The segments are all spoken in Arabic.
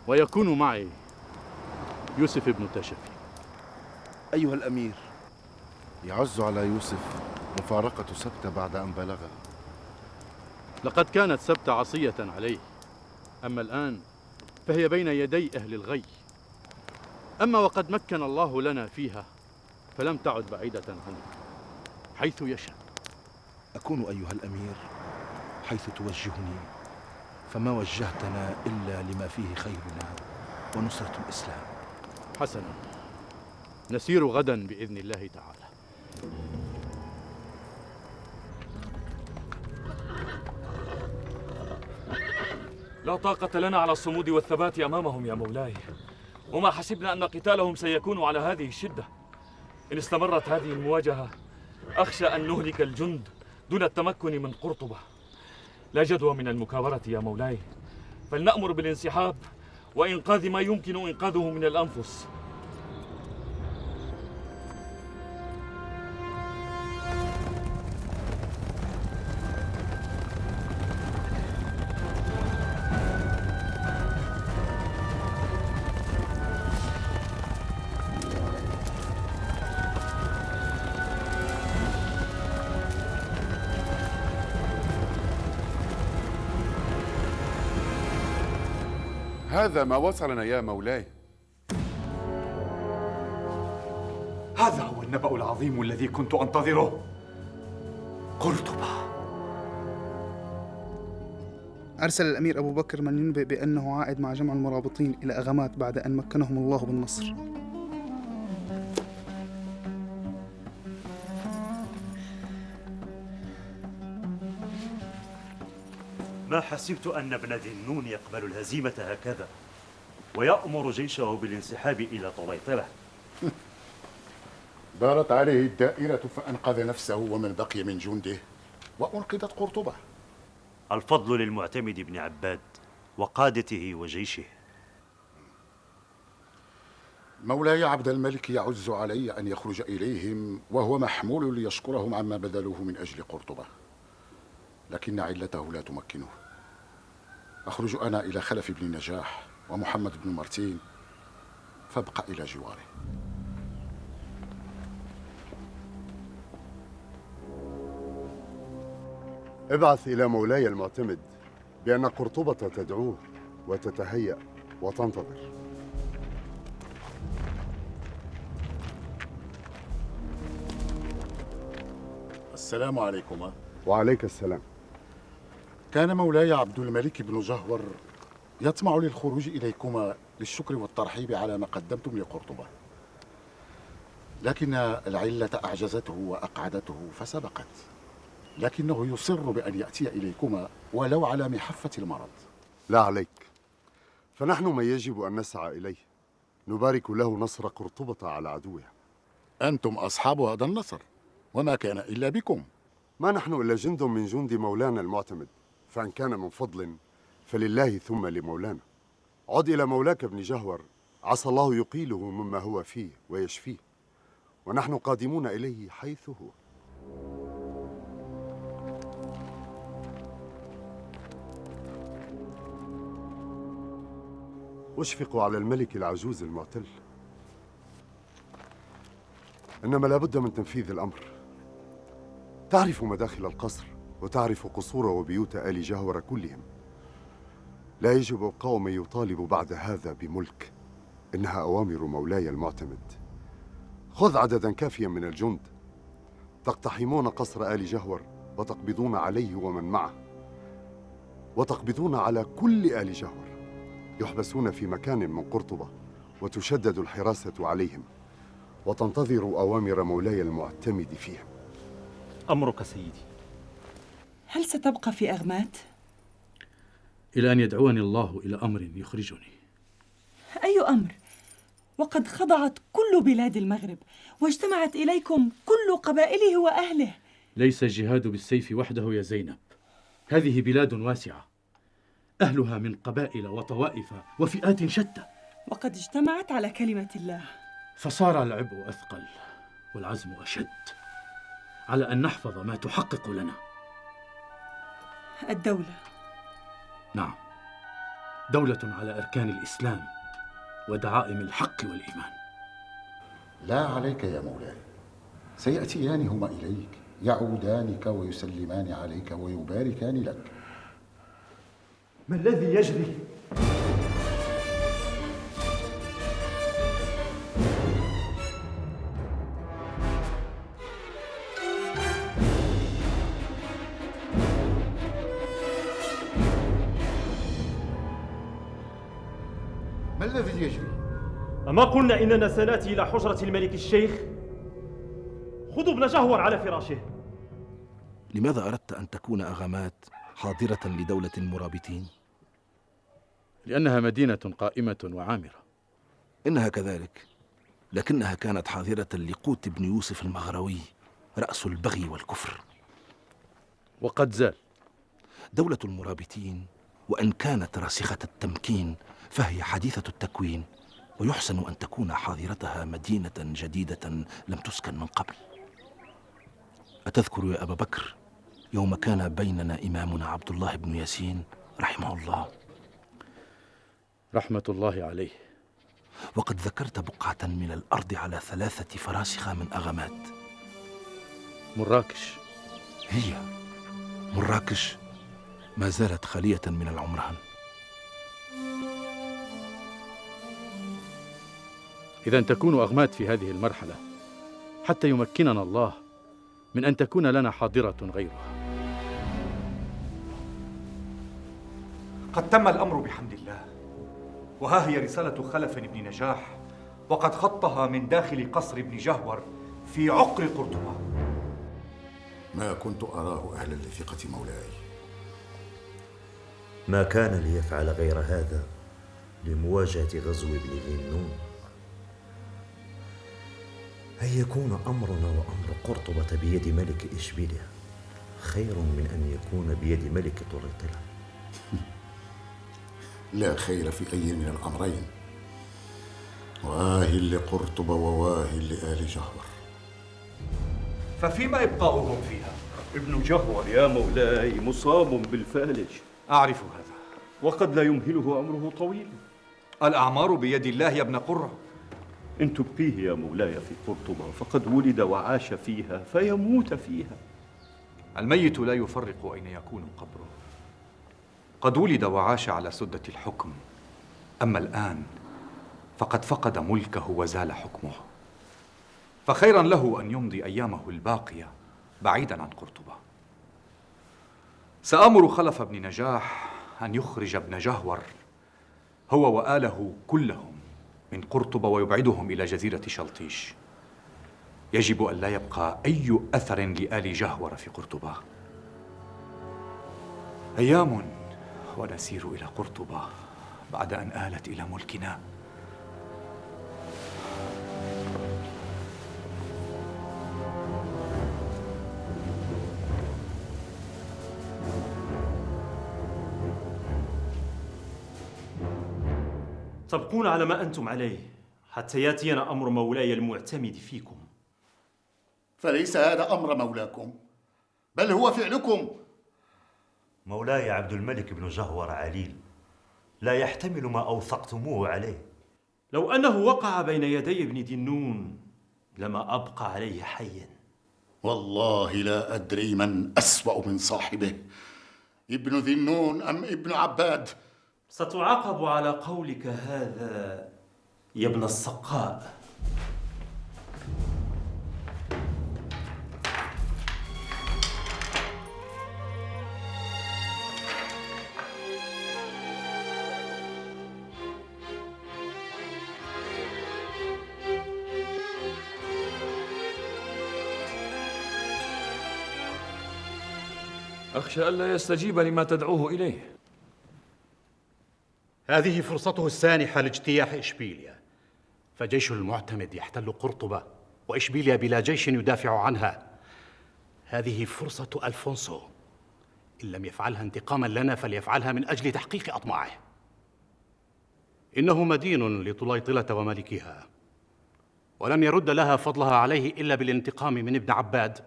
ويكون معي يوسف بن تاشفي. أيها الأمير، يعز على يوسف مفارقة سبتة بعد أن بلغها. لقد كانت سبتة عصية عليه، أما الآن فهي بين يدي أهل الغي. أما وقد مكن الله لنا فيها فلم تعد بعيدة عنه حيث يشاء. أكون أيها الأمير حيث توجهني، فما وجهتنا إلا لما فيه خيرنا ونصرة الإسلام. حسنا، نسير غدا بإذن الله تعالى. لا طاقة لنا على الصمود والثبات أمامهم يا مولاي، وما حسبنا أن قتالهم سيكون على هذه الشدة. إن استمرت هذه المواجهة أخشى أن نهلك الجند دون التمكن من قرطبة. لا جدوى من المكابرة يا مولاي، فلنأمر بالانسحاب وإنقاذ ما يمكن إنقاذه من الأنفس. هذا ما وصلنا يا مولاي. هذا هو النبأ العظيم الذي كنت أنتظره. قرطبة. أرسل الأمير أبو بكر من ينبئ بأنه عائد مع جمع المرابطين إلى أغمات بعد أن مكنهم الله بالنصر. ما حسبت أن ابن ذنون يقبل الهزيمة هكذا ويأمر جيشه بالانسحاب إلى طليطلة. دارت عليه الدائرة فأنقذ نفسه ومن بقي من جنده، وأنقذت قرطبة. الفضل للمعتمد بن عباد وقادته وجيشه. مولاي عبد الملك يعز علي أن يخرج إليهم وهو محمول ليشكرهم عما بذلوه من أجل قرطبة، لكن علته لا تمكنه. أخرج أنا إلى خلف بن نجاح ومحمد بن مرتين، فابقى إلى جواره. ابعث إلى مولاي المعتمد بأن قرطبة تدعوه وتتهيأ وتنتظر. السلام عليكما. وعليك السلام. كان مولاي عبد الملك بن جهور يطمع للخروج إليكما للشكر والترحيب على ما قدمتم لقرطبة، لكن العلة أعجزته وأقعدته فسبقت، لكنه يصر بأن يأتي إليكما ولو على محفة المرض. لا عليك، فنحن من يجب أن نسعى إليه، نبارك له نصر قرطبة على عدوه. أنتم أصحاب هذا النصر، وما كان إلا بكم. ما نحن إلا جند من جند مولانا المعتمد، فإن كان من فضل فلله ثم لمولانا. عد إلى مولاك ابن جهور، عسى الله يقيله مما هو فيه ويشفيه، ونحن قادمون إليه حيث هو. أشفق على الملك العجوز المعتل، إنما لابد من تنفيذ الأمر. تعرف مداخل القصر وتعرف قصور وبيوت آل جهور كلهم. لا يجب إبقاء من يطالب بعد هذا بملك، إنها أوامر مولاي المعتمد. خذ عددا كافيا من الجند، تقتحمون قصر آل جهور وتقبضون عليه ومن معه، وتقبضون على كل آل جهور، يحبسون في مكان من قرطبة وتشدد الحراسة عليهم، وتنتظر أوامر مولاي المعتمد فيهم. أمرك سيدي. هل ستبقى في أغمات؟ إلى أن يدعوني الله إلى أمر يخرجني. أي أمر؟ وقد خضعت كل بلاد المغرب واجتمعت إليكم كل قبائله وأهله. ليس الجهاد بالسيف وحده يا زينب، هذه بلاد واسعة، أهلها من قبائل وطوائف وفئات شتى، وقد اجتمعت على كلمة الله، فصار العبء أثقل والعزم أشد على أن نحفظ ما تحقق لنا الدولة. نعم، دولة على أركان الإسلام ودعائم الحق والإيمان. لا عليك يا مولاي، سيأتيان هما إليك يعودانك ويسلمان عليك ويباركان لك. ما الذي يجري؟ ما الذي يجري؟ أما قلنا إننا سنأتي إلى حجرة الملك الشيخ؟ خذوا ابن جهور على فراشه. لماذا أردت أن تكون أغامات حاضرة لدولة المرابطين؟ لأنها مدينة قائمة وعامرة. إنها كذلك، لكنها كانت حاضرة لقوت بن يوسف المغروي، رأس البغي والكفر. وقد زال. دولة المرابطين وإن كانت راسخة التمكين فهي حديثة التكوين، ويحسن أن تكون حاضرتها مدينة جديدة لم تسكن من قبل. أتذكر يا أبا بكر يوم كان بيننا إمامنا عبد الله بن ياسين رحمه الله؟ رحمة الله عليه. وقد ذكرت بقعة من الأرض على 3 فراسخ من أغمات. مراكش. هي مراكش ما زالت خالية من العمران. إذا تكون أغمات في هذه المرحلة حتى يمكننا الله من أن تكون لنا حاضرة غيرها. قد تم الأمر بحمد الله، وها هي رسالة خلف بن نجاح، وقد خطها من داخل قصر ابن جهور في عقر قرطبة. ما كنت أراه أهلا لثقة مولاي. ما كان ليفعل غير هذا لمواجهة غزو ابن ذي النون. أن يكون أمرنا وأمر قرطبة بيد ملك إشبيليا خير من أن يكون بيد ملك طريطلة. لا خير في أي من الأمرين، واه لقرطبة وواه لآل جهور. ففيما إبقاؤهم فيها؟ ابن جهور يا مولاي مصاب بالفالج. أعرف هذا، وقد لا يمهله أمره طويل. الأعمار بيد الله يا ابن قرة. إن تبقيه يا مولاي في قرطبة فقد ولد وعاش فيها فيموت فيها. الميت لا يفرق أين يكون قبره. قد ولد وعاش على سدة الحكم، أما الآن فقد فقد ملكه وزال حكمه، فخيرا له أن يمضي أيامه الباقية بعيدا عن قرطبة. سآمر خلف بن نجاح أن يخرج ابن جهور هو وآله كلهم من قرطبة ويبعدهم إلى جزيرة شلطيش. يجب أن لا يبقى أي أثر لآل جهور في قرطبة. أيام ونسير إلى قرطبة بعد أن آلت إلى ملكنا. تبقون على ما أنتم عليه حتى يأتينا أمر مولاي المعتمد فيكم. فليس هذا أمر مولاكم، بل هو فعلكم. مولاي عبد الملك بن جهور عليل لا يحتمل ما أوثقتموه عليه. لو أنه وقع بين يدي ابن ذي النون لما أبقى عليه حيا. والله لا أدري من أسوأ من صاحبه، ابن ذي النون أم ابن عباد. ستعاقب على قولك هذا يا ابن السقاء. أخشى ألا يستجيب لما تدعوه إليه. هذه فرصته السانحة لاجتياح إشبيليا، فجيش المعتمد يحتل قرطبة وإشبيليا بلا جيش يدافع عنها. هذه فرصة ألفونسو، إن لم يفعلها انتقاما لنا فليفعلها من أجل تحقيق أطماعه. إنه مدين لطليطلة وملكها، ولن يرد لها فضلها عليه إلا بالانتقام من ابن عباد.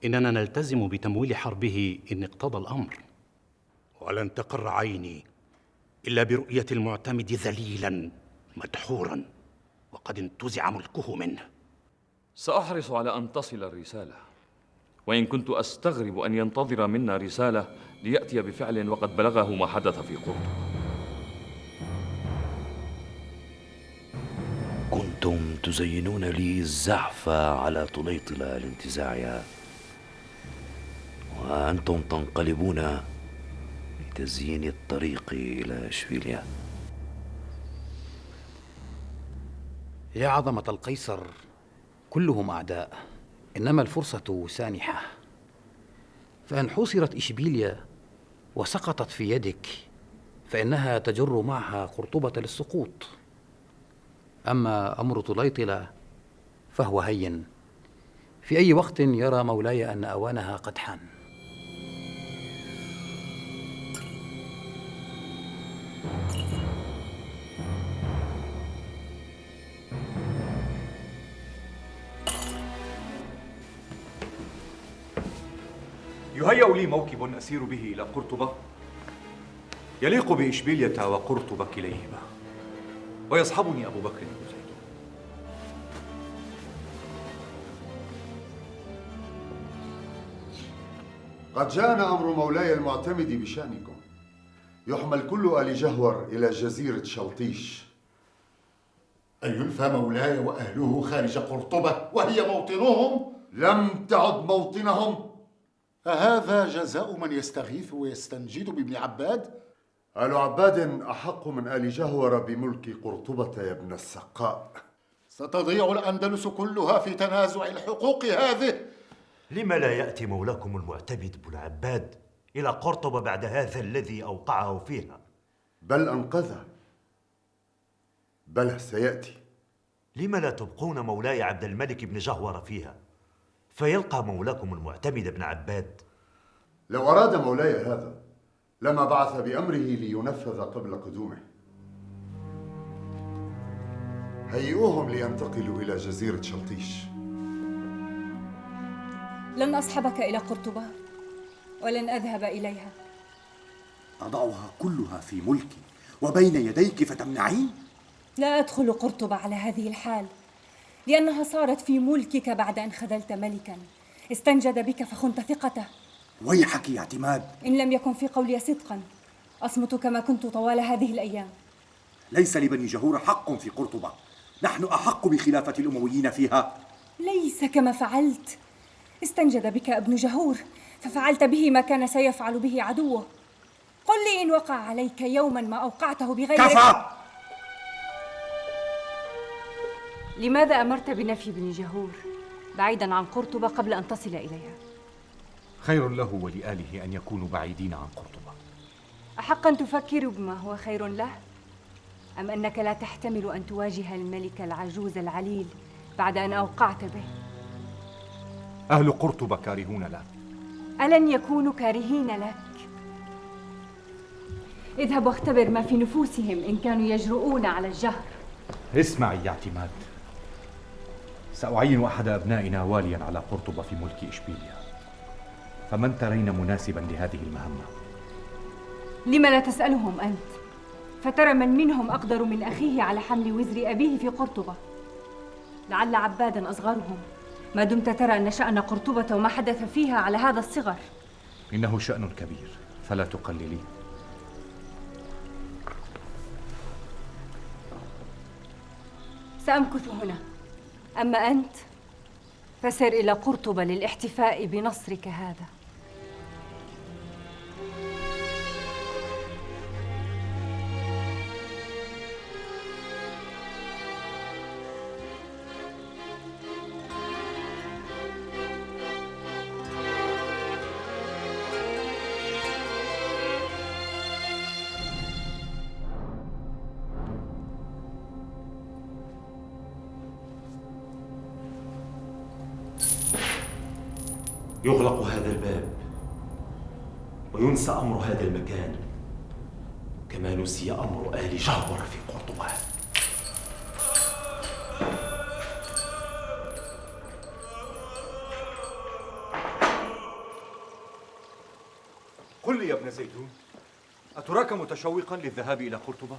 إننا نلتزم بتمويل حربه إن اقتضى الأمر، ولن تقر عيني إلا برؤية المعتمد ذليلا مدحورا وقد انتزع ملكه منه. سأحرص على أن تصل الرسالة، وإن كنت أستغرب أن ينتظر منا رسالة ليأتي بفعل وقد بلغه ما حدث في قرطبة. كنتم تزينون لي الزحف على طليطلة لانتزاعها، وأنتم تنقلبون لتزيين الطريق إلى إشبيلية. يا عظمة القيصر، كلهم أعداء، إنما الفرصة سانحة، فإن حوصرت إشبيلية وسقطت في يدك فإنها تجر معها قرطبة للسقوط. أما أمر طليطلة فهو هين، في أي وقت يرى مولاي أن أوانها قد حان. يهيأ لي موكب أسير به إلى قرطبة يليق بإشبيلية وقرطبة كليهما، ويصحبني أبو بكر بن زيد. قد جاءنا أمر مولاي المعتمد بشأنكم. يحمل كل آل جهور إلى جزيرة شلطيش. أن ينفى مولاي وأهله خارج قرطبة وهي موطنهم؟ لم تعد موطنهم. أهذا جزاء من يستغيث ويستنجد بابن عباد؟ آل عباد أحق من آل جهور بملك قرطبة يا ابن السقاء. ستضيع الأندلس كلها في تنازع الحقوق هذه. لم لا يأتي مولاكم المعتمد بن عباد إلى قرطبة بعد هذا الذي أوقعه فيها؟ بل أنقذه، بل سيأتي. لم لا تبقون مولاي عبد الملك بن جهور فيها فيلقى مولاكم المعتمد بن عباد؟ لو أراد مولاي هذا لما بعث بأمره لينفذ قبل قدومه. هيئوهم لينتقلوا إلى جزيرة شلطيش. لن أصحبك إلى قرطبة ولن أذهب إليها. أضعها كلها في ملكي وبين يديك فتمنعين؟ لا أدخل قرطبة على هذه الحال، لأنها صارت في ملكك بعد أن خذلت ملكا استنجد بك فخنت ثقته. ويحك يا اعتماد، إن لم يكن في قولي صدقا أصمت كما كنت طوال هذه الأيام. ليس لبني جهور حق في قرطبة، نحن أحق بخلافة الأمويين فيها. ليس كما فعلت، استنجد بك ابن جهور ففعلت به ما كان سيفعل به عدوه. قل لي إن وقع عليك يوما ما أوقعته بغيرك. كفى! لماذا أمرت بنفي ابن جهور بعيدا عن قرطبة قبل أن تصل إليها؟ خير له ولآله أن يكونوا بعيدين عن قرطبة. أحقا تفكر بما هو خير له؟ أم أنك لا تحتمل أن تواجه الملك العجوز العليل بعد أن أوقعت به؟ أهل قرطبة كارهون له. ألن يكونوا كارهين لك؟ اذهب واختبر ما في نفوسهم إن كانوا يجرؤون على الجهر. اسمعي يا اعتماد، سأعين أحد أبنائنا واليا على قرطبة في ملك إشبيلية، فمن ترين مناسبا لهذه المهمة؟ لم لا تسألهم أنت؟ فترى من منهم أقدر من أخيه على حمل وزر أبيه في قرطبة. لعل عبادا أصغرهم، ما دمت ترى أن شأن قرطبة وما حدث فيها على هذا الصغر. إنه شأن كبير فلا تقللي. سأمكث هنا، أما أنت فسر إلى قرطبة للاحتفاء بنصرك هذا. يغلق هذا الباب وينسى أمر هذا المكان كما نسي أمر آل جهور في قرطبة. قل لي يا ابن زيتون، أتراك متشوقا للذهاب إلى قرطبة؟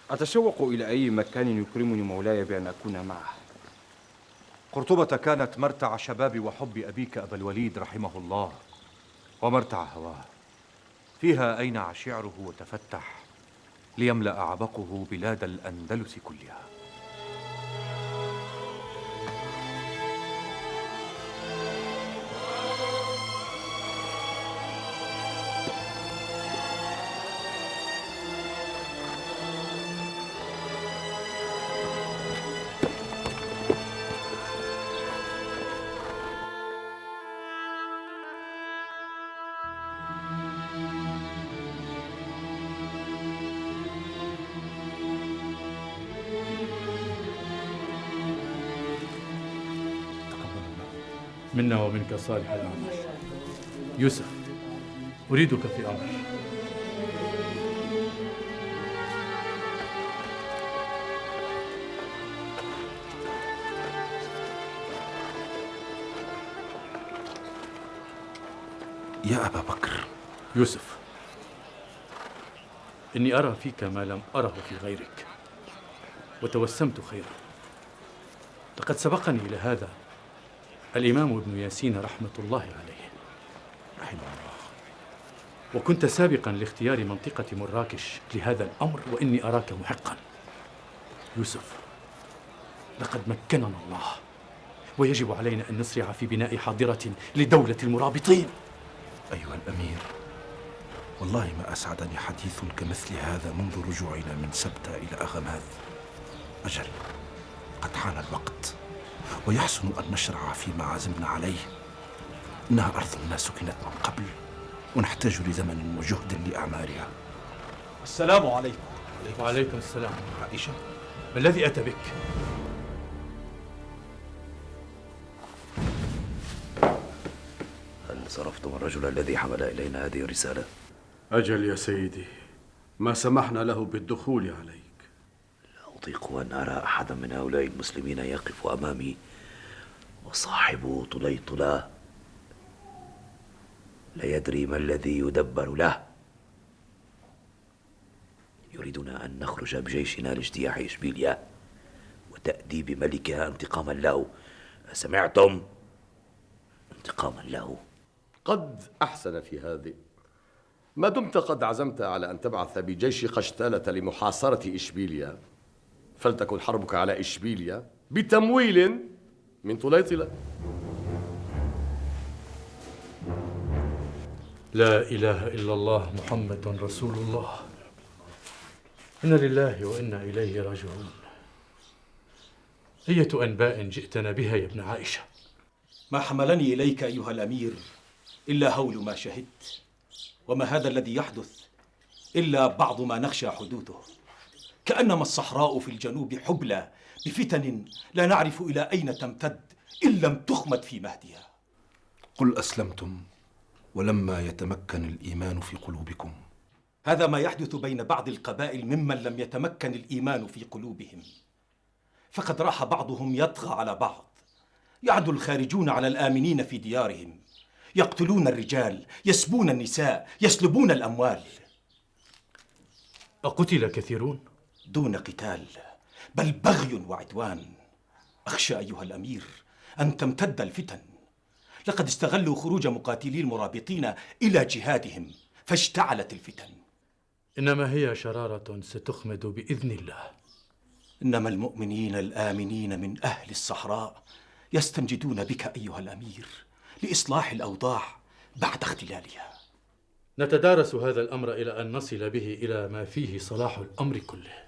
أتشوق إلى أي مكان يكرمني مولاي بأن أكون معه. قرطبة كانت مرتع شباب وحب أبيك أبا الوليد رحمه الله، ومرتع هواه. فيها أينع شعره وتفتح ليملأ عبقه بلاد الأندلس كلها. منا ومنك صالح الأعمال. يوسف، أريدك في أمر. يا أبا بكر. يوسف، إني أرى فيك ما لم أره في غيرك، وتوسمت خيرا. لقد سبقني إلى هذا الإمام ابن ياسين رحمة الله عليه رحمه الله، وكنت سابقا لاختيار منطقة مراكش لهذا الأمر، وإني أراك محقا. يوسف، لقد مكننا الله، ويجب علينا أن نسرع في بناء حاضرة لدولة المرابطين. أيها الأمير، والله ما أسعدني حديث كمثل هذا منذ رجوعنا من سبتة إلى أغماذ. أجل، قد حان الوقت، ويحسن أن نشرع فيما عزمنا عليه. إنها أرض ما سكنت من قبل، ونحتاج لزمن وجهد لأعمارها. السلام عليكم. وعليكم السلام. عائشة، ما الذي أتى بك؟ هل صرفتم الرجل الذي حمل إلينا هذه الرسالة؟ أجل يا سيدي، ما سمحنا له بالدخول عليك. لا أطيق أن أرى أحدا من هؤلاء المسلمين يقف أمامي وصاحب طليطلة لا يدري ما الذي يدبر له. يريدنا أن نخرج بجيشنا لاجتياح إشبيلية وتأديب ملكها انتقاما له. سمعتم؟ انتقاما له. قد أحسن في هذه، ما دمت قد عزمت على أن تبعث بجيش قشتالة لمحاصرة إشبيلية، فلتكن حربك على إشبيلية بتمويل من طليطلة. لا إله إلا الله محمد رسول الله. إنا لله وإنا إليه راجعون. أية أنباء جئتنا بها يا ابن عائشة؟ ما حملني إليك أيها الأمير إلا هول ما شهدت، وما هذا الذي يحدث إلا بعض ما نخشى حدوثه. كأنما الصحراء في الجنوب حبلى بفتن لا نعرف إلى أين تمتد إن لم تخمد في مهدها. قل أسلمتم ولما يتمكن الإيمان في قلوبكم. هذا ما يحدث بين بعض القبائل ممن لم يتمكن الإيمان في قلوبهم، فقد راح بعضهم يطغى على بعض. يعدو الخارجون على الآمنين في ديارهم، يقتلون الرجال، يسبون النساء، يسلبون الأموال. أقتل كثيرون؟ دون قتال، بل بغي وعدوان. أخشى أيها الأمير أن تمتد الفتن. لقد استغلوا خروج مقاتلي المرابطين إلى جهادهم فاشتعلت الفتن. إنما هي شرارة ستخمد بإذن الله. إنما المؤمنين الآمنين من أهل الصحراء يستنجدون بك أيها الأمير لإصلاح الأوضاع بعد اختلالها. نتدارس هذا الأمر إلى أن نصل به إلى ما فيه صلاح الأمر كله.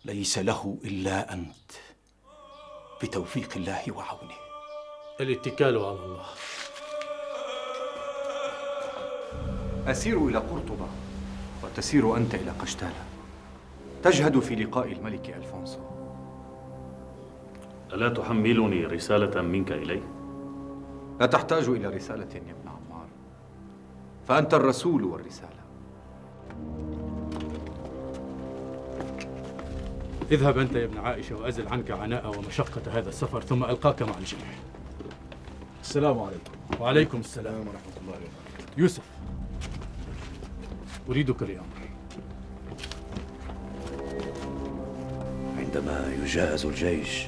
ليس له إلا أنت، بتوفيق الله وعونه. الاتكال على الله. أسير إلى قرطبة وتسير أنت إلى قشتالة، تجهد في لقاء الملك ألفونسو. ألا تحملني رسالة منك إليه؟ لا تحتاج إلى رسالة يا ابن عمار، فأنت الرسول والرسالة. اذهب أنت يا ابن عائشة وأزل عنك عناء ومشقة هذا السفر، ثم ألقاك مع الجميع. السلام عليكم. وعليكم السلام ورحمة الله وبركاته. يوسف، أريدك لأمر. عندما يجهز الجيش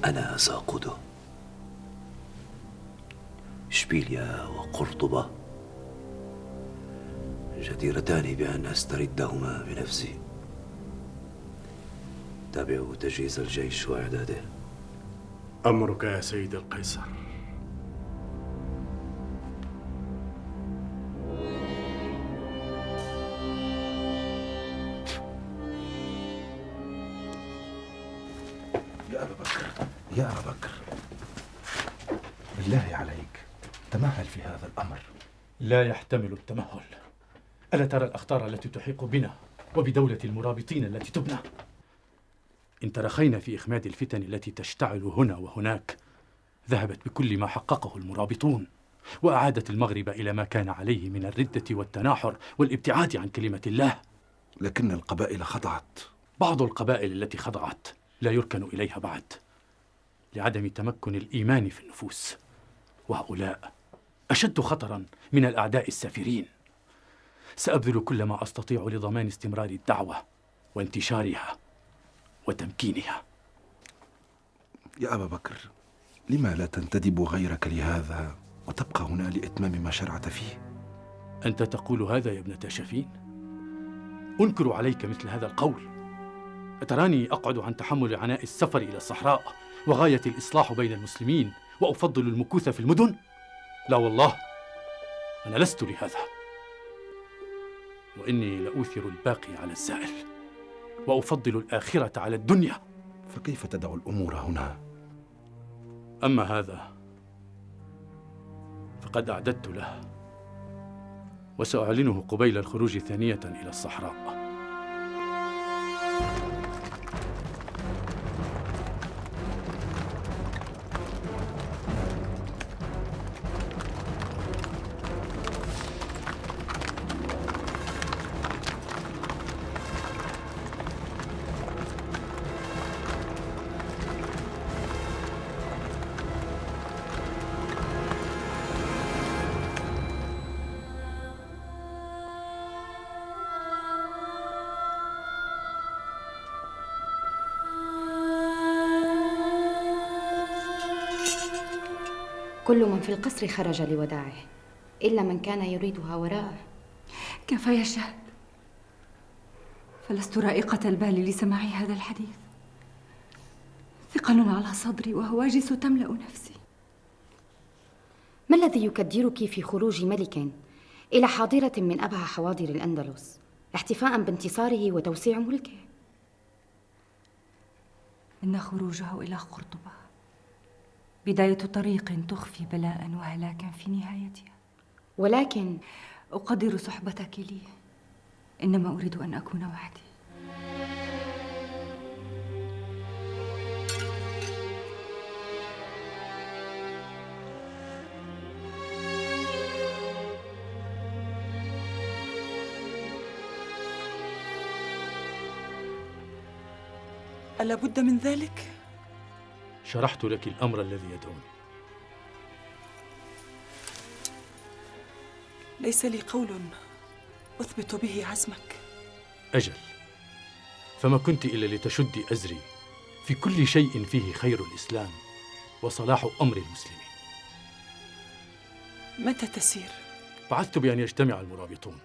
أنا سأقوده. إشبيليا وقرطبة جديرتان بأن أستردهما بنفسي. تابعوا تجهيز الجيش وإعداده. أمرك يا سيدي القيصر. يا أبا بكر، يا أبا بكر، بالله عليك تمهل في هذا الأمر. لا يحتمل التمهل. ألا ترى الأخطار التي تحيق بنا وبدولة المرابطين التي تبنى؟ إن ترخينا في إخماد الفتن التي تشتعل هنا وهناك، ذهبت بكل ما حققه المرابطون وأعادت المغرب إلى ما كان عليه من الردة والتناحر والابتعاد عن كلمة الله. لكن القبائل خضعت. بعض القبائل التي خضعت لا يركن إليها بعد لعدم تمكن الإيمان في النفوس، وهؤلاء أشد خطراً من الأعداء السافرين. سأبذل كل ما أستطيع لضمان استمرار الدعوة وانتشارها وتمكينها. يا أبا بكر، لما لا تنتدب غيرك لهذا وتبقى هنا لإتمام ما شرعت فيه؟ أنت تقول هذا يا ابنة شفين؟ أنكر عليك مثل هذا القول. أتراني أقعد عن تحمل عناء السفر إلى الصحراء وغاية الإصلاح بين المسلمين وأفضل المكوث في المدن؟ لا والله، أنا لست لهذا، وإني لأوثر الباقي على الزائل وأفضل الآخرة على الدنيا. فكيف تدع الأمور هنا؟ أما هذا فقد أعددت له، وسأعلنه قبيل الخروج ثانية إلى الصحراء. كل من في القصر خرج لوداعه إلا من كان يريدها وراءه. كفى يا شهد، فلست رائقة البال لسماع هذا الحديث. ثقل على صدري وهواجس تملأ نفسي. ما الذي يكدرك في خروج ملك إلى حاضرة من أبهى حواضر الأندلس احتفاء بانتصاره وتوسيع ملكه؟ إن خروجه إلى قرطبة بداية طريق تخفي بلاء وهلاكا في نهايتها. ولكن أقدر صحبتك لي، إنما أريد أن أكون وحدي. ألا بد من ذلك؟ شرحت لك الأمر الذي يدعوني. ليس لي قول أثبت به عزمك. أجل، فما كنت إلا لتشدي أزري في كل شيء فيه خير الإسلام وصلاح أمر المسلمين. متى تسير؟ بعثت بأن يجتمع المرابطون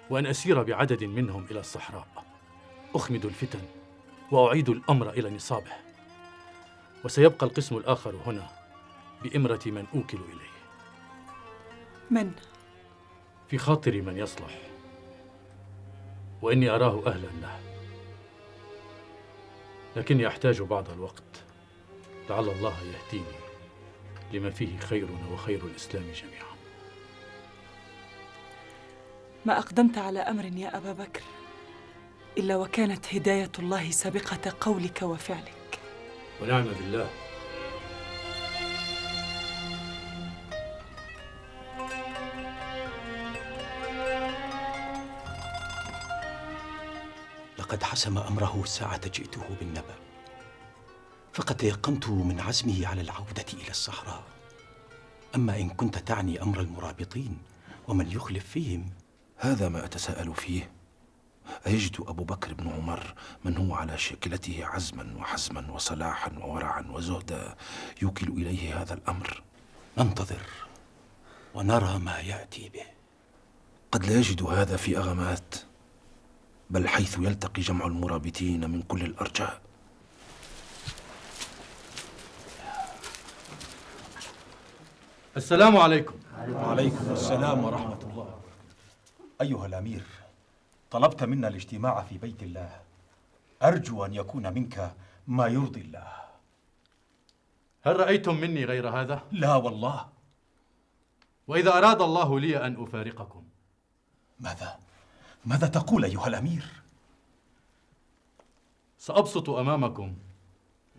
وأن أسير بعدد منهم إلى الصحراء، أخمد الفتن وأعيد الأمر إلى نصابه، وسيبقى القسم الآخر هنا بإمرة من أوكل إليه. من؟ في خاطر من يصلح، وإني أراه أهلا له، لكني أحتاج بعض الوقت لعل الله يهديني لما فيه خيرنا وخير الإسلام جميعا. ما أقدمت على أمر يا أبا بكر إلا وكانت هداية الله سابقة قولك وفعلك. ونعم بالله. لقد حسم أمره ساعة جئته بالنبأ، فقد تيقنت من عزمه على العودة إلى الصحراء. أما إن كنت تعني أمر المرابطين ومن يخلف فيهم، هذا ما أتساءل فيه. أيجد أبو بكر بن عمر من هو على شاكلته عزما وحزما وصلاحا وورعا وزهدا يوكل إليه هذا الأمر؟ ننتظر ونرى ما يأتي به. قد لا يجد هذا في أغمات، بل حيث يلتقي جمع المرابطين من كل الأرجاء. السلام عليكم. وعليكم السلام ورحمة الله. أيها الأمير، طلبت منا الاجتماع في بيت الله، أرجو أن يكون منك ما يرضي الله. هل رأيتم مني غير هذا؟ لا والله. وإذا أراد الله لي أن أفارقكم؟ ماذا تقول أيها الأمير؟ سأبسط أمامكم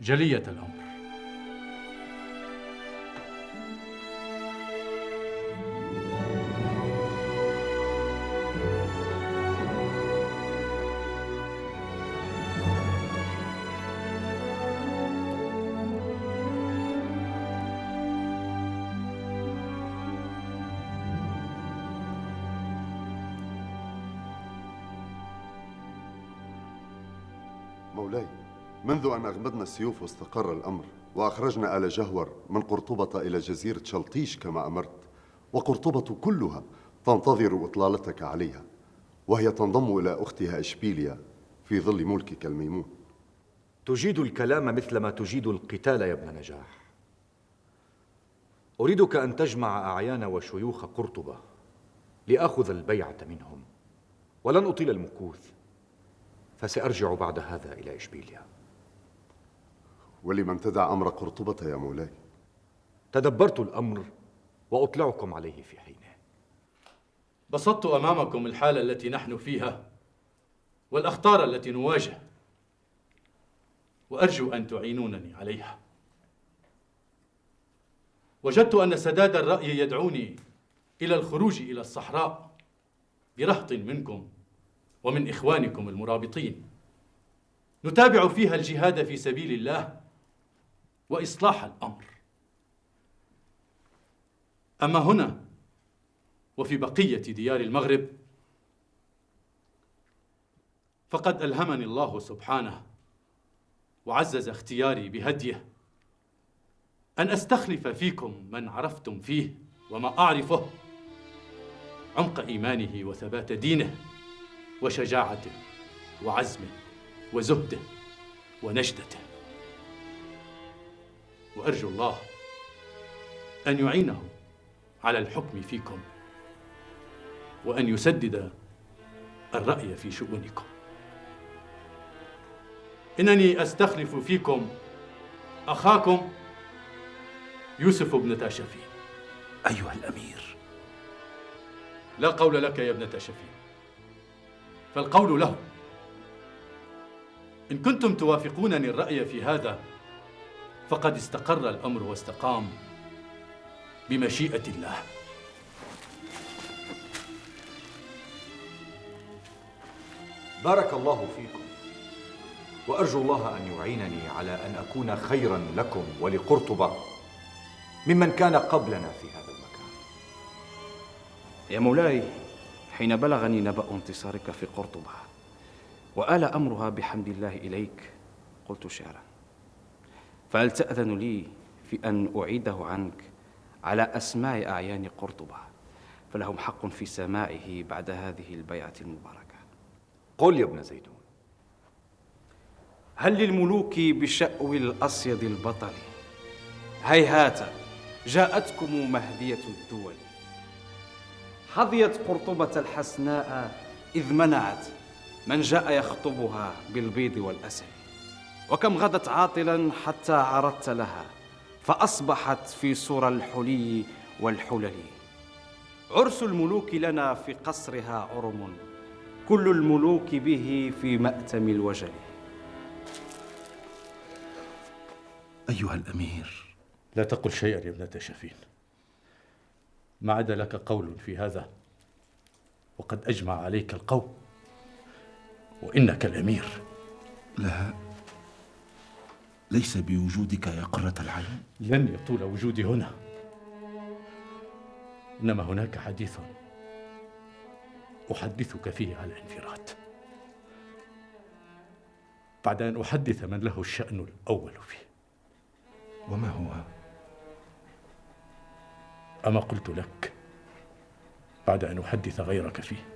جلية الأمر. مولاي، منذ أن أغمدنا السيوف واستقر الأمر وأخرجنا آل جهور من قرطبة إلى جزيرة شلطيش كما أمرت، وقرطبة كلها تنتظر إطلالتك عليها، وهي تنضم إلى أختها إشبيليا في ظل ملكك الميمون. تجيد الكلام مثل ما تجيد القتال يا ابن نجاح. أريدك أن تجمع أعيان وشيوخ قرطبة لآخذ البيعة منهم، ولن أطيل المكوث، فسأرجع بعد هذا إلى إشبيليا. ولمن تدع أمر قرطبة يا مولاي؟ تدبرت الأمر وأطلعكم عليه في حينه. بسطت أمامكم الحالة التي نحن فيها والأخطار التي نواجه، وأرجو أن تعينونني عليها. وجدت أن سداد الرأي يدعوني إلى الخروج إلى الصحراء برهط منكم ومن إخوانكم المرابطين، نتابع فيها الجهاد في سبيل الله وإصلاح الأمر. أما هنا وفي بقية ديار المغرب فقد ألهمني الله سبحانه وعزز اختياري بهديه أن أستخلف فيكم من عرفتم فيه وما أعرفه عمق إيمانه وثبات دينه وشجاعته وعزمه وزهده ونجدته، وأرجو الله أن يعينه على الحكم فيكم وأن يسدد الرأي في شؤونكم. إنني أستخلف فيكم أخاكم يوسف بن تاشفين. أيها الأمير، لا قول لك يا ابن تاشفين، فالقول له. إن كنتم توافقونني الرأي في هذا فقد استقر الأمر واستقام بمشيئة الله. بارك الله فيكم، وأرجو الله أن يعينني على أن أكون خيرا لكم ولقرطبة ممن كان قبلنا في هذا المكان. يا مولاي، حين بلغني نبأ انتصارك في قرطبة وآل أمرها بحمد الله إليك، قلت شعرا، فهل تأذن لي في أن أعيده عنك على أسماع أعيان قرطبة، فلهم حق في سماعه بعد هذه البيعة المباركة. قل يا ابن زيدون. هل للملوك بشأو الأصيد البطل هيهات جاءتكم مهدية الدول، حظيت قرطبة الحسناء إذ منعت من جاء يخطبها بالبيض والأسل، وكم غدت عاطلا حتى عرضت لها فأصبحت في صور الحلي والحلل. عرس الملوك لنا في قصرها عرم، كل الملوك به في مأتم الوجل. أيها الأمير، لا تقل شيئا يا ابن تاشفين، ما عاد لك قول في هذا، وقد أجمع عليك القوم وإنك الأمير. لا، ليس بوجودك يا قرة العين. لن يطول وجودي هنا إنما هناك حديث أحدثك فيه على انفراد، بعد أن أحدث من له الشأن الأول فيه. وما هو؟ أما قلت لك بعد أن أحدث غيرك فيه؟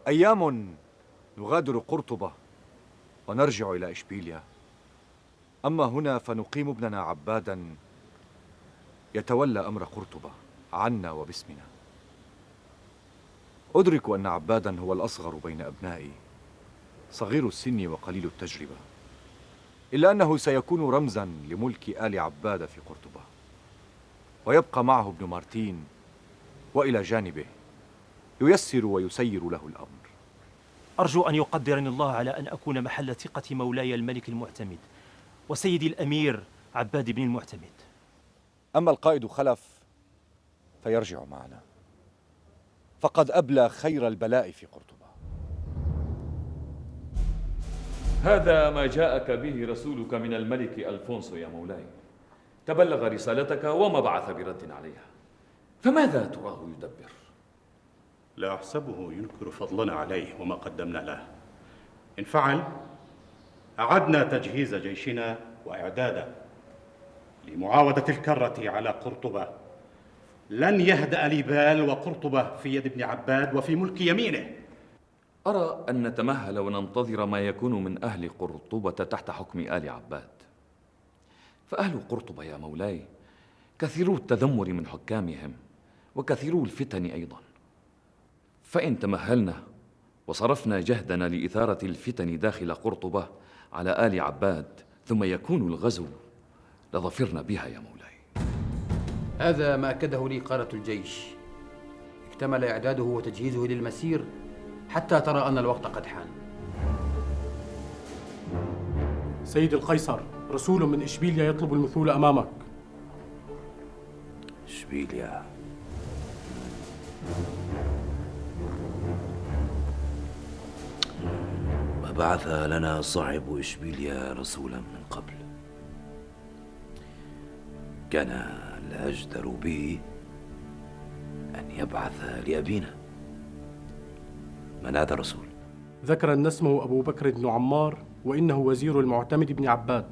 أيام نغادر قرطبة ونرجع إلى إشبيلية، أما هنا فنقيم ابننا عبادا يتولى أمر قرطبة عنا وباسمنا. أدرك أن عبادا هو الأصغر بين أبنائي، صغير السن وقليل التجربة، إلا أنه سيكون رمزا لملك آل عباد في قرطبة، ويبقى معه ابن مارتين وإلى جانبه ييسر ويسير له الأمر. أرجو أن يقدرني الله على أن أكون محل ثقة مولاي الملك المعتمد وسيدي الأمير عباد بن المعتمد. أما القائد خلف فيرجع معنا، فقد أبلى خير البلاء في قرطبة. هذا ما جاءك به رسولك من الملك ألفونسو يا مولاي، تبلغ رسالتك وما بعث برد عليها، فماذا تراه يدبر؟ لا أحسبه ينكر فضلنا عليه وما قدمنا له. إن فعل أعدنا تجهيز جيشنا وإعداده لمعاودة الكرة على قرطبة. لن يهدأ لي بال وقرطبة في يد ابن عباد وفي ملك يمينه. أرى أن نتمهل وننتظر ما يكون من أهل قرطبة تحت حكم آل عباد، فأهل قرطبة يا مولاي كثيرو التذمر من حكامهم وكثيرو الفتن أيضا، فإن تمهلنا وصرفنا جهدنا لإثارة الفتن داخل قرطبة على آل عباد ثم يكون الغزو لظفرنا بها يا مولاي. هذا ما أكده لي قادة الجيش، اكتمل إعداده وتجهيزه للمسير حتى ترى أن الوقت قد حان. سيد القيصر، رسول من إشبيليا يطلب المثول أمامك. إشبيليا؟ ما بعث لنا صاحب إشبيليا رسولا من قبل، كان الأجدر به أن يبعث لأبينا. من هذا الرسول؟ ذكر أن اسمه أبو بكر بن عمار، وإنه وزير المعتمد بن عباد.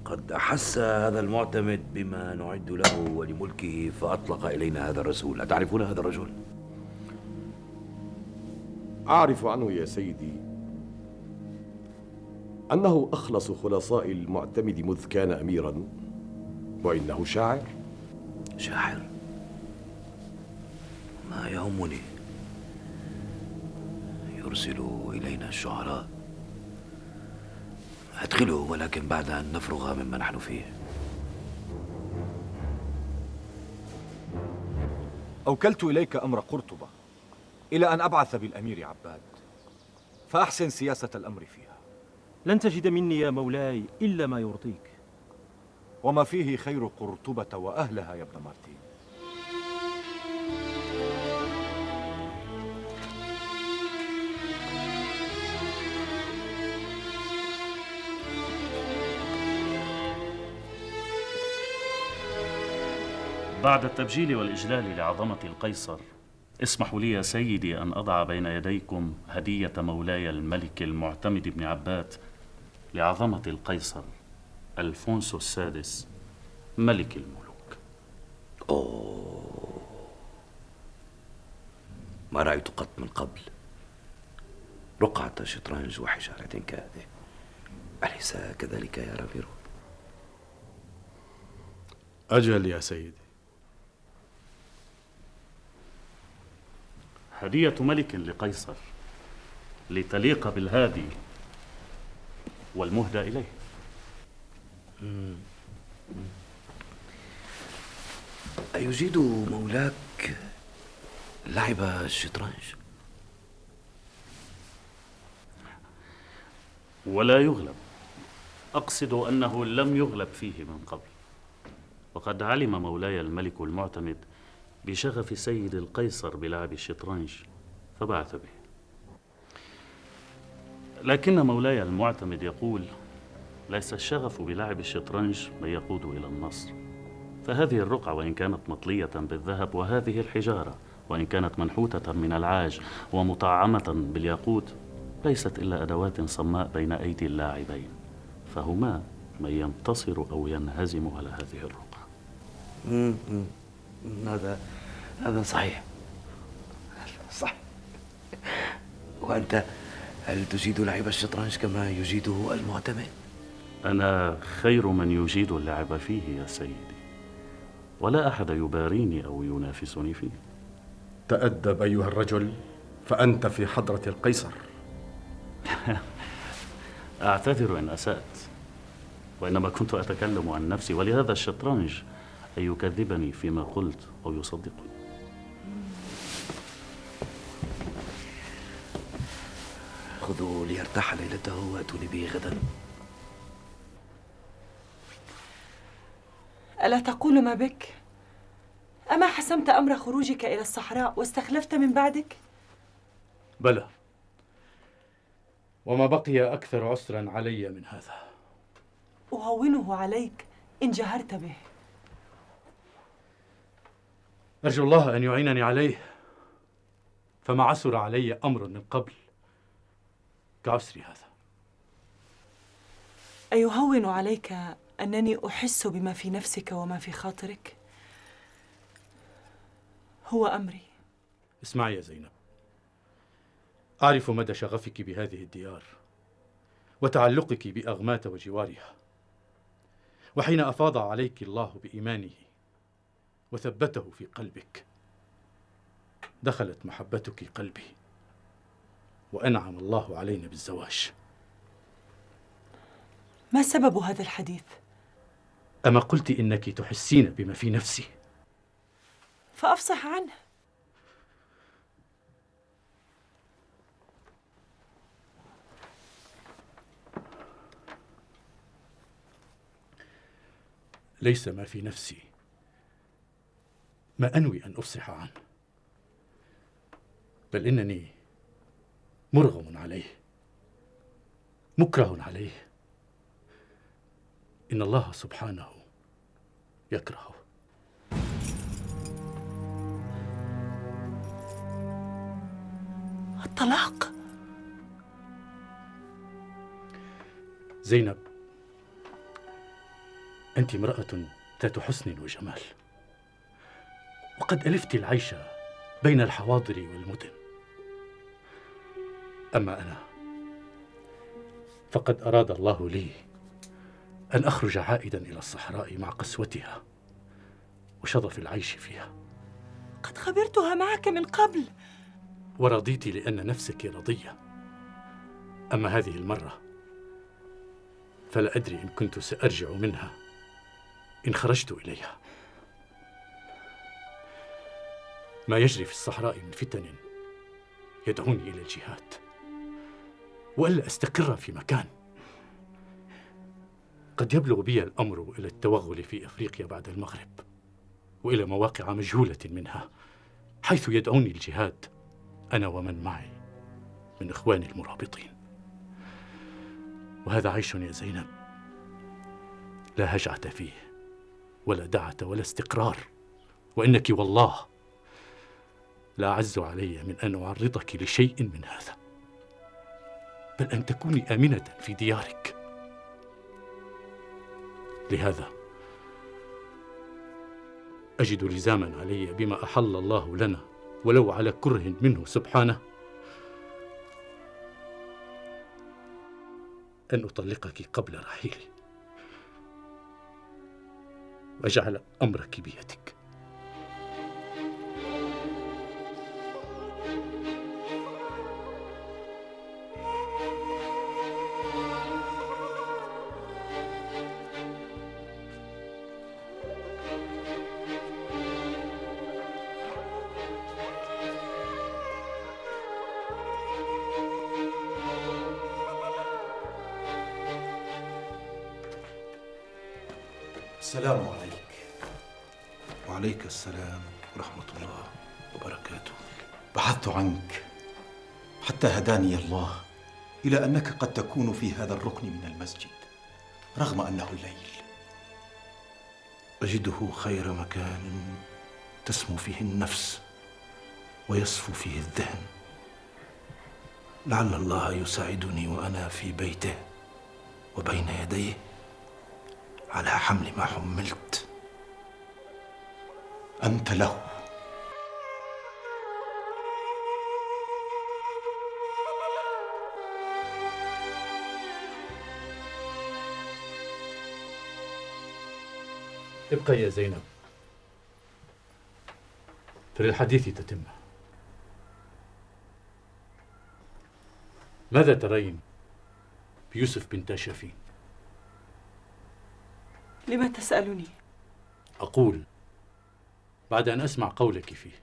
قد أحس هذا المعتمد بما نعد له ولملكه فأطلق إلينا هذا الرسول. أتعرفون هذا الرجل؟ أعرف عنه يا سيدي أنه أخلص خلصاء المعتمد مذ كان أميرا، وإنه شاعر. شاعر؟ ما يهمني، يرسل إلينا الشعراء، أدخله ولكن بعد أن نفرغ مما نحن فيه. أوكلت إليك أمر قرطبة إلى أن أبعث بالأمير عباد، فأحسن سياسة الأمر فيها. لن تجد مني يا مولاي إلا ما يرضيك، وما فيه خير قرطبة وأهلها يا ابن مارتين. بعد التبجيل والإجلال لعظمة القيصر، اسمحوا لي يا سيدي أن أضع بين يديكم هدية مولاي الملك المعتمد بن عباد لعظمة القيصر ألفونسو السادس ملك الملوك. أوه، ما رأيت قط من قبل رقعة شطرنج وحجارة كهذه، أليس كذلك يا رافيرو؟ أجل يا سيدي. هدية ملك لقيصر لتليق بالهادي والمهدى إليه. أيجيد مولاك لعب الشطرنج؟ ولا يغلب، أقصد أنه لم يغلب فيه من قبل. وقد علم مولاي الملك المعتمد بشغف سيد القيصر بلعب الشطرنج فبعث به، لكن مولاي المعتمد يقول ليس الشغف بلعب الشطرنج من يقود إلى النصر، فهذه الرقعة وإن كانت مطلية بالذهب وهذه الحجارة وإن كانت منحوتة من العاج ومطعمة بالياقوت ليست إلا أدوات صماء بين أيدي اللاعبين، فهما من ينتصر أو ينهزم على هذه الرقعة. هذا صحيح. صح. وأنت هل تجيد لعب الشطرنج كما يجيده المعتمد؟ أنا خير من يجيد اللعب فيه يا سيدي، ولا أحد يباريني أو ينافسني فيه. تأدب أيها الرجل، فأنت في حضرة القيصر. أعتذر إن أسأت، وإنما كنت أتكلم عن نفسي، ولهذا الشطرنج أن يكذبني فيما قلت أو يصدقني. خذوه ليرتاح ليلته وأتوني به غدا. ألا تقول ما بك؟ أما حسمت أمر خروجك إلى الصحراء واستخلفت من بعدك؟ بلى، وما بقي أكثر عسرا علي من هذا. أهونه عليك إن جهرت به. أرجو الله أن يعينني عليه، فما عسر علي أمر من قبل كعسر هذا. أيهون عليك أنني أحس بما في نفسك وما في خاطرك؟ هو أمري. اسمعي يا زينب، أعرف مدى شغفك بهذه الديار وتعلقك بأغمات وجوارها، وحين أفاض عليك الله بإيمانه وثبته في قلبك دخلت محبتك قلبي، وأنعم الله علينا بالزواج. ما سبب هذا الحديث؟ أما قلت إنك تحسين بما في نفسي؟ فأفصح عنه. ليس ما في نفسي ما أنوي أن أفصح عنه، بل إنني مرغم عليه، مكره عليه. إن الله سبحانه يكرهه. الطلاق؟ زينب، أنت امرأة ذات حسن وجمال، وقد ألفت العيش بين الحواضر والمدن. أما أنا فقد أراد الله لي أن أخرج عائدا إلى الصحراء مع قسوتها وشظف العيش فيها. قد خبرتها معك من قبل ورضيت لأن نفسك رضية. أما هذه المرة فلا أدري إن كنت سأرجع منها إن خرجت إليها. ما يجري في الصحراء من فتن يدعوني إلى الجهاد، وألا أستقر في مكان. قد يبلغ بي الأمر إلى التوغل في أفريقيا بعد المغرب، وإلى مواقع مجهولة منها، حيث يدعوني الجهاد أنا ومن معي من إخواني المرابطين. وهذا عيش يا زينب لا هجعة فيه ولا دعة ولا استقرار، وإنك والله لا أعز علي من أن أعرضك لشيء من هذا، بل أن تكوني آمنة في ديارك. لهذا أجد لزاما علي بما أحل الله لنا ولو على كره منه سبحانه أن أطلقك قبل رحيلي وأجعل أمرك بيدك. السلام عليك. وعليك السلام ورحمة الله وبركاته. بحثت عنك حتى هداني الله إلى أنك قد تكون في هذا الركن من المسجد رغم أنه الليل. أجده خير مكان تسمو فيه النفس ويصفو فيه الذهن. لعل الله يساعدني وأنا في بيته وبين يديه على حمل ما حملت. أنت له. ابقى يا زينب، فللحديث تتمة. ماذا ترين بيوسف بن تاشفين؟ لما تسألني؟ أقول بعد أن أسمع قولك فيه.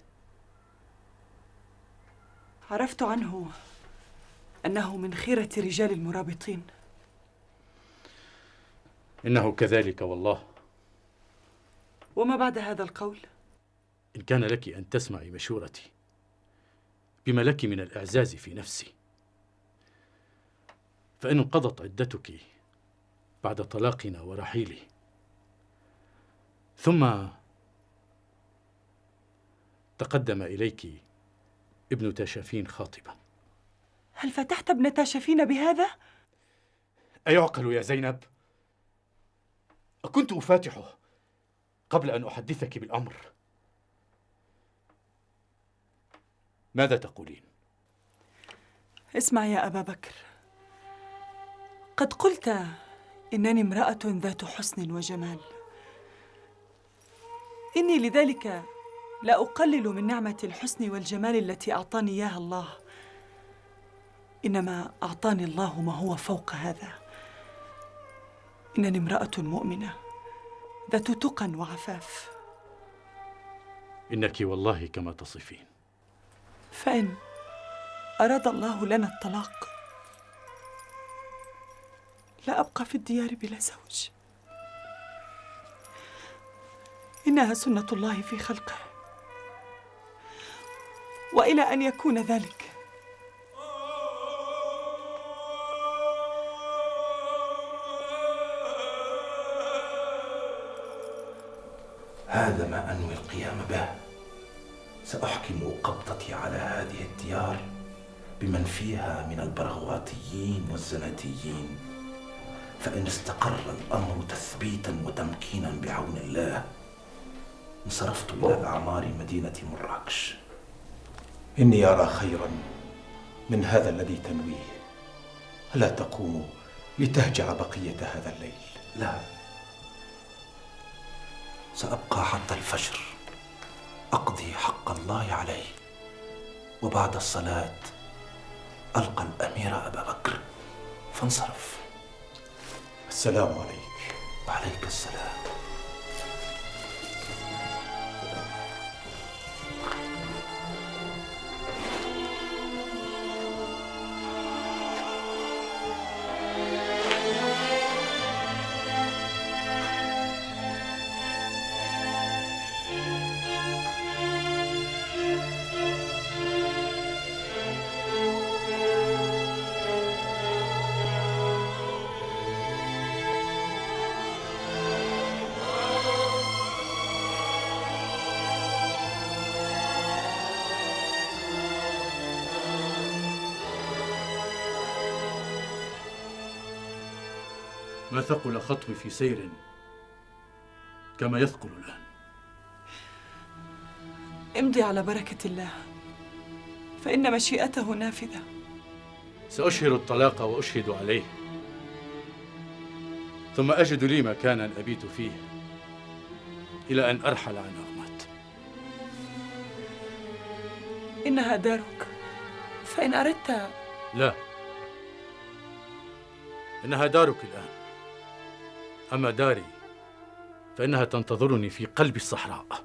عرفت عنه أنه من خيرة رجال المرابطين. إنه كذلك والله. وما بعد هذا القول؟ إن كان لك أن تسمعي مشورتي بما لك من الإعزاز في نفسي، فإن انقضت عدتك بعد طلاقنا ورحيلي، ثم تقدم إليك ابن تاشفين خاطبا. هل فتحت ابن تاشفين بهذا؟ أيعقل يا زينب؟ أكنت أفاتحه قبل أن أحدثك بالأمر؟ ماذا تقولين؟ اسمع يا أبا بكر، قد قلت إنني امرأة ذات حسن وجمال. إني لذلك لا أقلل من نعمة الحسن والجمال التي أعطاني إياها الله، إنما أعطاني الله ما هو فوق هذا. إنني امرأة مؤمنة ذات تقى وعفاف. إنك والله كما تصفين. فإن أراد الله لنا الطلاق لا أبقى في الديار بلا زوج. إنها سنة الله في خلقه، وإلى أن يكون ذلك هذا ما أنوي القيام به. سأحكم قبضتي على هذه الديار بمن فيها من البرغواتيين والزناتيين، فإن استقر الأمر تثبيتا وتمكينا بعون الله انصرفت إلى أعمار مدينة مراكش. إني أرى خيرا من هذا الذي تنويه. ألا تقوم لتهجع بقية هذا الليل؟ لا، سأبقى حتى الفجر أقضي حق الله علي، وبعد الصلاة ألقى الأمير أبا بكر فانصرف. السلام عليك. وعليك السلام. ما ثقل خطوي في سير كما يثقل الآن. امضي على بركة الله، فإن مشيئته نافذة. سأشهر الطلاق وأشهد عليه، ثم أجد لي مكانا أبيت فيه إلى أن أرحل عن أغمات. إنها دارك، فإن أردت. لا، إنها دارك الآن، أما داري فإنها تنتظرني في قلب الصحراء.